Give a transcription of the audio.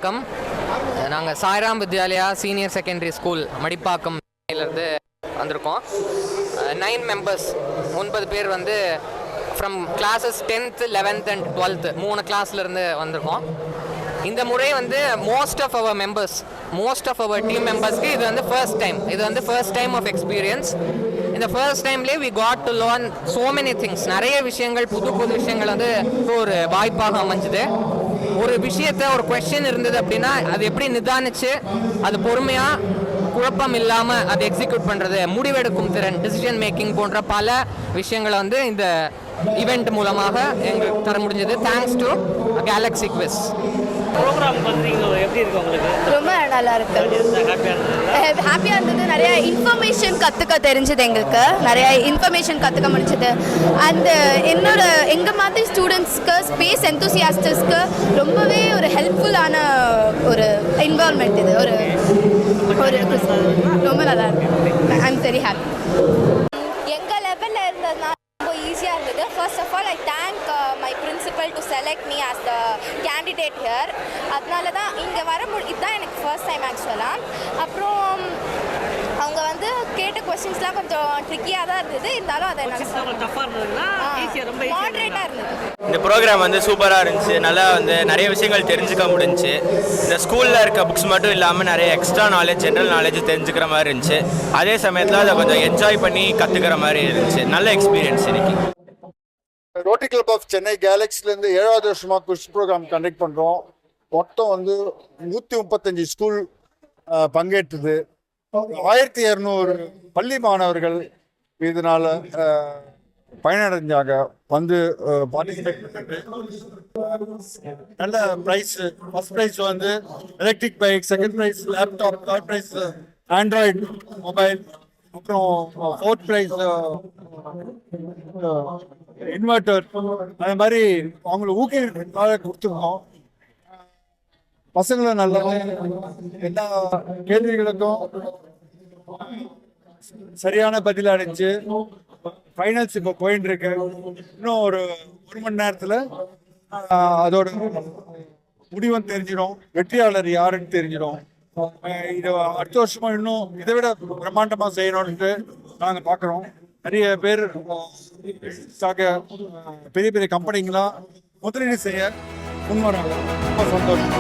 வணக்கம். நாங்கள் Sairam Vidyalaya senior secondary school Madipakkam இருந்து வந்திருக்கோம். 9 மெம்பர்ஸ், 9 பேர் வந்து from classes 10th 11th and 12th 3 கிளாஸ்லேருந்து வந்திருக்கோம். இந்த முறை வந்து மோஸ்ட் ஆஃப் அவர் டீம் மெம்பர்ஸ்க்கு இது வந்து ஃபர்ஸ்ட் டைம் ஆஃப் எக்ஸ்பீரியன்ஸ். இந்த ஃபர்ஸ்ட் டைம்லேயே we got to learn so many things. நிறைய விஷயங்கள், புது விஷயங்கள் வந்து ஒரு வாய்ப்பாக அமைஞ்சுது. ஒரு விஷயத்த, ஒரு கொஸ்டின் இருந்தது அப்படின்னா அது எப்படி நிதானிச்சு அது பொறுமையாக குழப்பம் இல்லாமல் அதை எக்ஸிக்யூட் பண்ணுறது, முடிவெடுக்கும் திறன், டிசிஷன் மேக்கிங் போன்ற பல விஷயங்களை வந்து இந்த ஈவெண்ட் மூலமாக எங்களுக்கு தர முடிஞ்சது. Thanks to galaxy quiz. Programme பண்ணுறீங்க, எப்படி இருக்கு உங்களுக்கு? ரொம்ப நல்லா இருக்கு, ஹாப்பியாக இருந்தது. நிறைய இன்ஃபர்மேஷன் கற்றுக்க தெரிஞ்சது, எங்களுக்கு நிறைய இன்ஃபர்மேஷன் கற்றுக்க முடிஞ்சது. அண்ட் எங்கள் மாதிரி ஸ்டூடெண்ட்ஸ்க்கு, ஸ்பேஸ் எந்தூசியாஸ்டர்ஸ்க்கு ரொம்பவே ஒரு ஹெல்ப்ஃபுல்லான ஒரு என்வால்மெண்ட் இது. ஒரு ரொம்ப நல்லா இருக்கு. I am very happy. எங்கள் லெவலில் இருந்ததுனால ரொம்ப ஈஸியாக இருந்தது. First of all I thank my principal to select me as the candidate here. அதனால தான் இங்கே இதுதான் எனக்கு ஃபர்ஸ்ட் டைம் ஆக்சுவலாக. அப்புறம் அவங்க வந்து கேட்ட கொஸ்டின்ஸ்லாம் கொஞ்சம் ட்ரிக்கியாக தான் இருந்தது, இருந்தாலும் அதை மாடரேட்டாக இருந்தது. இந்த ப்ரோக்ராம் வந்து சூப்பராக இருந்துச்சு. நல்லா வந்து நிறைய விஷயங்கள் தெரிஞ்சுக்க முடிஞ்சுச்சு. இந்த ஸ்கூலில் இருக்க புக்ஸ் மட்டும் இல்லாமல் நிறைய எக்ஸ்ட்ரா நாலேஜ், ஜென்ரல் நாலேஜ் தெரிஞ்சுக்கிற மாதிரி இருந்துச்சு. அதே சமயத்தில் அதை கொஞ்சம் என்ஜாய் பண்ணி கற்றுக்கிற மாதிரி இருந்துச்சு. நல்ல எக்ஸ்பீரியன்ஸ் இன்னைக்கு. ரோட்டரி கிளப் ஆஃப் சென்னை கேலக்ஸிலேருந்து 7வது வருஷமாக குவிஸ் ப்ரோக்ராம் கண்டக்ட் பண்ணுறோம். மொத்தம் வந்து 135 ஸ்கூல் பங்கேற்றுது. 1200 பள்ளி மாணவர்கள் இதனால் பயனடைஞ்சாங்க. வந்து பார்ட்டிசிபேட் பண்ணிட்டு நல்ல ப்ரைஸ். ஃபர்ஸ்ட் ப்ரைஸ் வந்து electric bike, second prize laptop, third prize Android mobile, அப்புறம் ஃபோர்த் ப்ரைஸ் இன்வெர்டர். அந்த மாதிரி அவங்களை ஊக்குவிக்காக கொடுத்துருக்கோம். பசங்களும் நல்லா எல்லா கேள்விகளுக்கும் சரியான பதில் அடைஞ்சு ஃபைனல்ஸ் இப்போ போயிட்டு இருக்கு. இன்னும் ஒரு மணி நேரத்தில் அதோட முடிவும் தெரிஞ்சிடும், வெற்றியாளர் யாருன்னு தெரிஞ்சிடும். இது அடுத்த வருஷமா இன்னும் இதை விட பிரம்மாண்டமாக செய்யணும்ட்டு நாங்கள் பார்க்குறோம். நிறைய பேர் பெரிய பெரிய கம்பெனிங்களாம் முதலீடு செய்ய முன்வராங்க. ரொம்ப சந்தோஷம்.